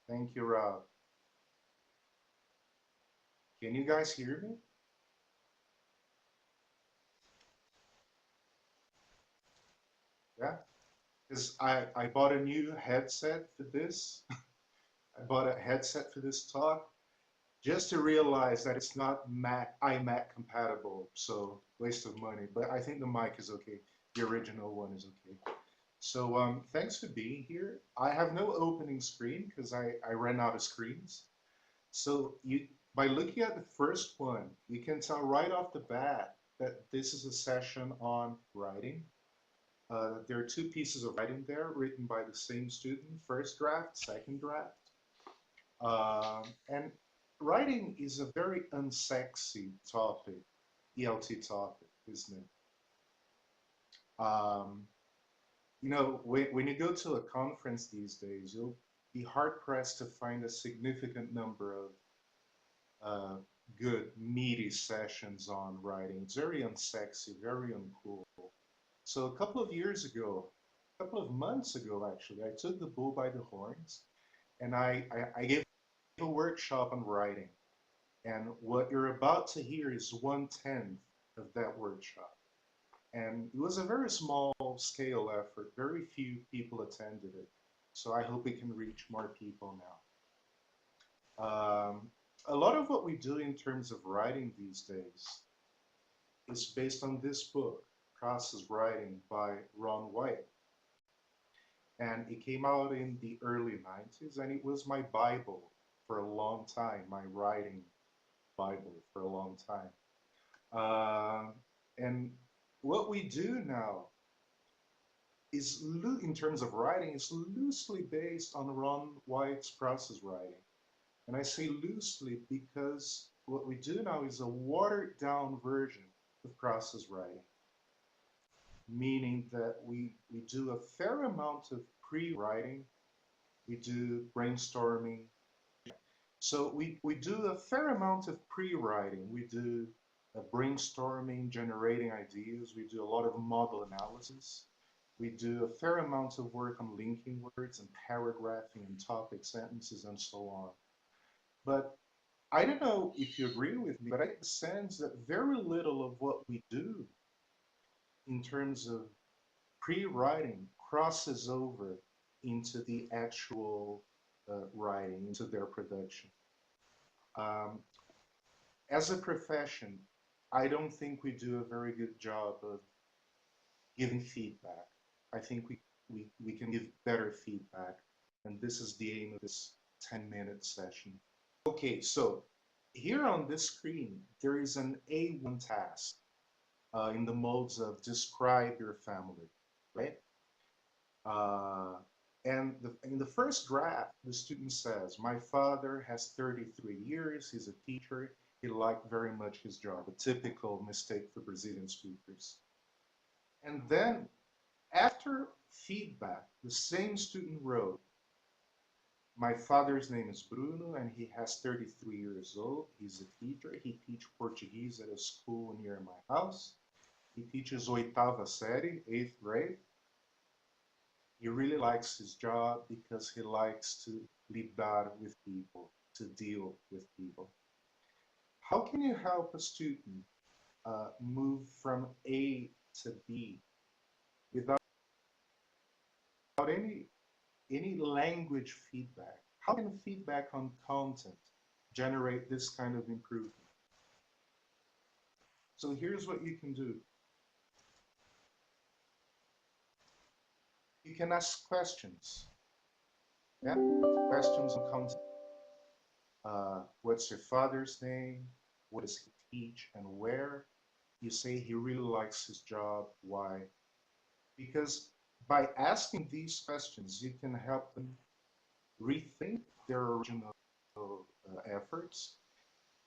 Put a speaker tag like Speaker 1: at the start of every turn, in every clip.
Speaker 1: Thank you, Rob. Can you guys hear me? Yeah? Because I bought a new headset for this. I bought a headset for this talk just to realize that it's not iMac compatible, so waste of money. But I think the mic is okay. The original one is okay. So thanks for being here. I have no opening screen because I ran out of screens. So by looking at the first one, you can tell right off the bat that this is a session on writing. There are two pieces of writing there written by the same student, first draft, second draft. And writing is a very unsexy topic, ELT topic, isn't it? When you go to a conference these days, you'll be hard pressed to find a significant number of uh, good, meaty sessions on writing. It's very unsexy, very uncool. So a couple of years ago, a couple of months ago, actually, I took the bull by the horns and I gave a workshop on writing. And what you're about to hear is 1/10 of that workshop. And it was a very small scale effort. Very few people attended it. So I hope we can reach more people now. A lot of what we do in terms of writing these days is based on this book, Process Writing by Ron White. And it came out in the early 90s, and it was my Bible for a long time, my writing Bible for a long time. And what we do now is, in terms of writing, is loosely based on Ron White's process writing. And I say loosely because what we do now is a watered down version of process writing, meaning that we do a fair amount of pre-writing, we do brainstorming. So we do a fair amount of pre-writing, we do brainstorming, generating ideas, we do a lot of model analysis, we do a fair amount of work on linking words and paragraphing and topic sentences and so on. But I don't know if you agree with me, but I get the sense that very little of what we do in terms of pre-writing crosses over into the actual writing, into their production. Um, as a profession, I don't think we do a very good job of giving feedback. I think we can give better feedback, and this is the aim of this 10-minute session. Okay, so here on this screen, there is an A1 task in the modes of describe your family, right? Uh, and in the first draft, the student says, my father has 33 years, he's a teacher, he liked very much his job, a typical mistake for Brazilian speakers. And then after feedback, the same student wrote, my father's name is Bruno and he has 33 years old. He's a teacher. He teaches Portuguese at a school near my house. He teaches oitava série, 8th grade. He really likes his job because he likes to lidar with people, to deal with people. How can you help a student move from A to B without any language feedback? How can feedback on content generate this kind of improvement? So here's what you can do. You can ask questions. Yeah? Questions on content. What's your father's name? What does he teach and where? You say he really likes his job. Why? Because by asking these questions, you can help them rethink their original efforts,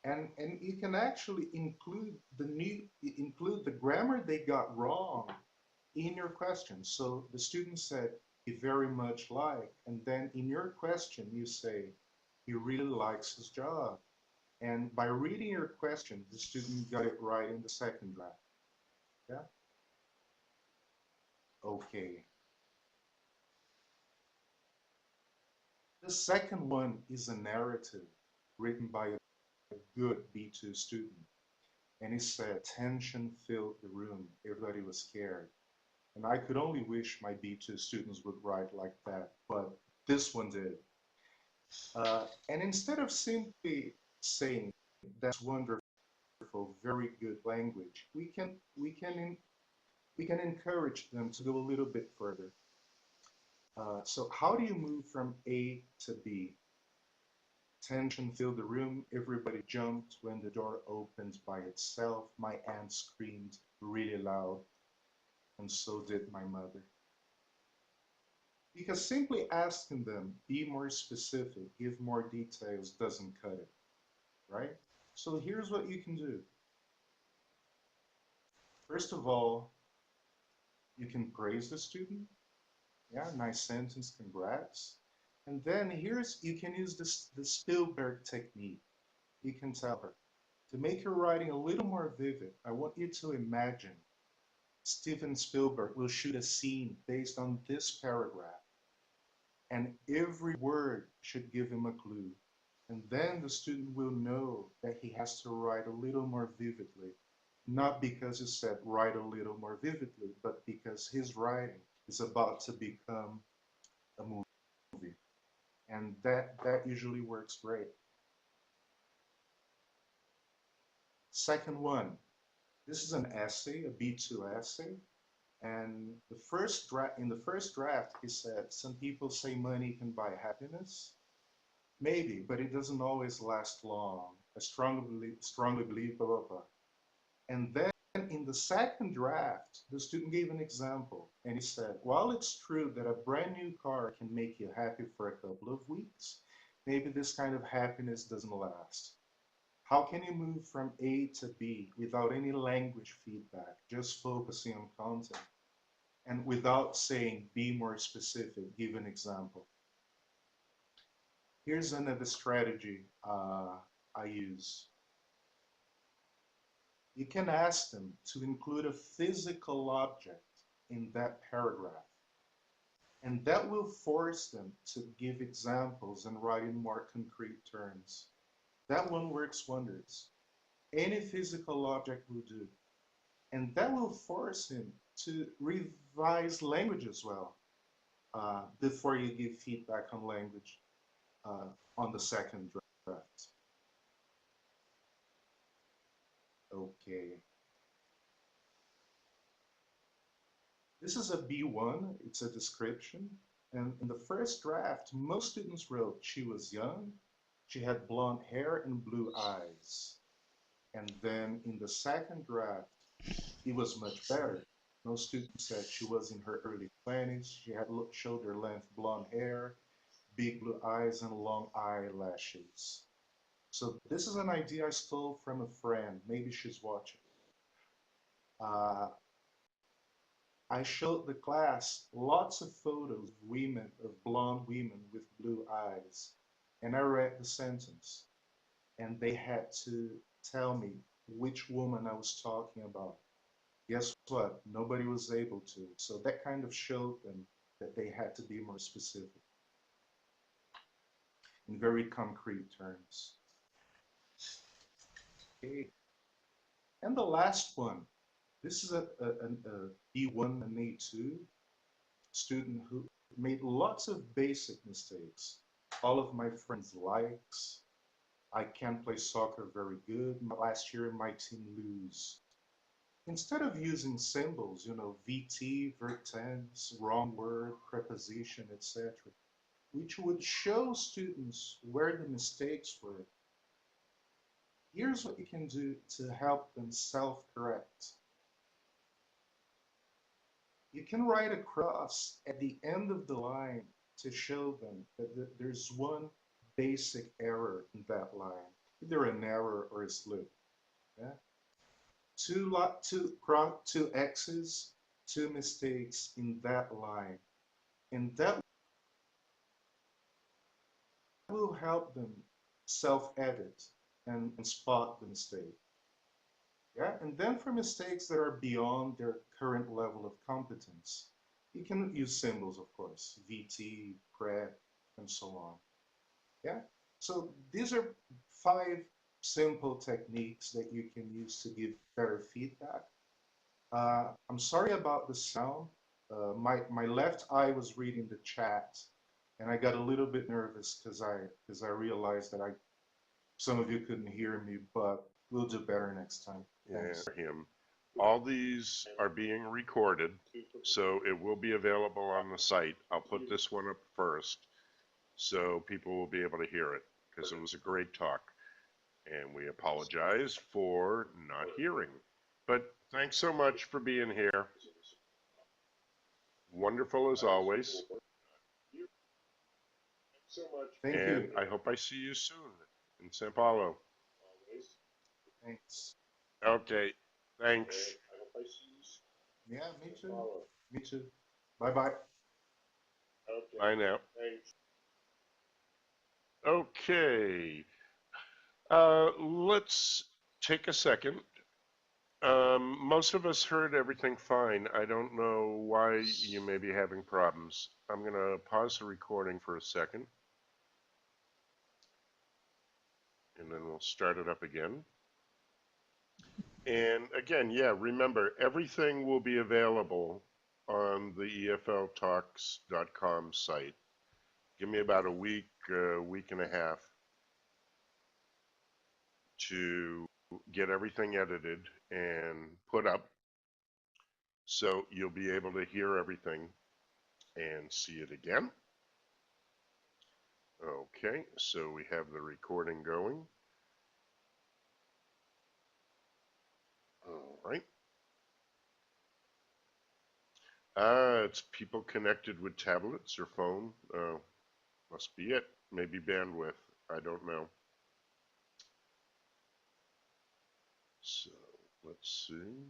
Speaker 1: and you can actually include the grammar they got wrong in your question. So the student said he very much like, and then in your question you say he really likes his job. And by reading your question, the student got it right in the second draft. Yeah. Okay. The second one is a narrative written by a good B2 student. And he said, tension filled the room. Everybody was scared. And I could only wish my B2 students would write like that, but this one did. And instead of simply saying, that's wonderful, very good language, we can encourage them to go a little bit further. So how do you move from A to B? Tension filled the room. Everybody jumped when the door opened by itself. My aunt screamed really loud, and so did my mother. Because simply asking them, be more specific, give more details, doesn't cut it, right? So here's what you can do. First of all, you can praise the student. Yeah, nice sentence, congrats. And then you can use the Spielberg technique. You can tell her, to make your writing a little more vivid, I want you to imagine Steven Spielberg will shoot a scene based on this paragraph, and every word should give him a clue. And then the student will know that he has to write a little more vividly, not because you said write a little more vividly, but because his writing is about to become a movie. And that usually works great. Second one, this is an essay, a B2 essay. And in the first draft, he said, some people say money can buy happiness. Maybe, but it doesn't always last long. I strongly believe, blah, blah, blah. And then in the second draft, the student gave an example. And he said, while it's true that a brand new car can make you happy for a couple of weeks, maybe this kind of happiness doesn't last. How can you move from A to B without any language feedback, just focusing on content? And without saying, be more specific, give an example. Here's another strategy I use. You can ask them to include a physical object in that paragraph. And that will force them to give examples and write in more concrete terms. That one works wonders. Any physical object will do. And that will force him to revise language as well before you give feedback on language on the second draft. Okay. This is a B1, it's a description. And in the first draft, most students wrote she was young, she had blonde hair and blue eyes. And then in the second draft, it was much better. Most students said she was in her early 20s, she had shoulder length blonde hair, big blue eyes, and long eyelashes. So this is an idea I stole from a friend. Maybe she's watching. Uh, I showed the class lots of photos of women, of blonde women with blue eyes. And I read the sentence. And they had to tell me which woman I was talking about. Guess what? Nobody was able to. So that kind of showed them that they had to be more specific in very concrete terms. Okay. And the last one, this is a B1 and A2 student who made lots of basic mistakes. All of my friends' likes. I can't play soccer very good. Last year, my team lose. Instead of using symbols, you know, VT, vertense, wrong word, preposition, etc., which would show students where the mistakes were, here's what you can do to help them self-correct. You can write a cross at the end of the line to show them that there's one basic error in that line, either an error or a slip. Yeah? Two X's, two mistakes in that line. And that will help them self-edit and spot the mistake. Yeah, and then for mistakes that are beyond their current level of competence, you can use symbols, of course, VT, PREP, and so on. Yeah. So these are 5 simple techniques that you can use to give better feedback. I'm sorry about the sound. My left eye was reading the chat, and I got a little bit nervous because I realized that I some of you couldn't hear me, but we'll do better next time. Thanks.
Speaker 2: And him. All these are being recorded, so it will be available on the site. I'll put this one up first so people will be able to hear it because it was a great talk. And we apologize for not hearing. But thanks so much for being here. Wonderful as always.
Speaker 1: Thank
Speaker 2: And
Speaker 1: you.
Speaker 2: I hope I see you soon in Sao Paulo.
Speaker 1: Thanks.
Speaker 2: Okay, thanks.
Speaker 1: Yeah, me too. Me too. Bye bye.
Speaker 2: Bye now. Okay, let's take a second. Most of us heard everything fine. I don't know why you may be having problems. I'm going to pause the recording for a second. And then we'll start it up again. And again, yeah, remember, everything will be available on the EFLtalks.com site. Give me about a week and a half to get everything edited and put up. So you'll be able to hear everything and see it again. Okay, so we have the recording going. All right. It's people connected with tablets or phone. Must be it. Maybe bandwidth. I don't know. So let's see.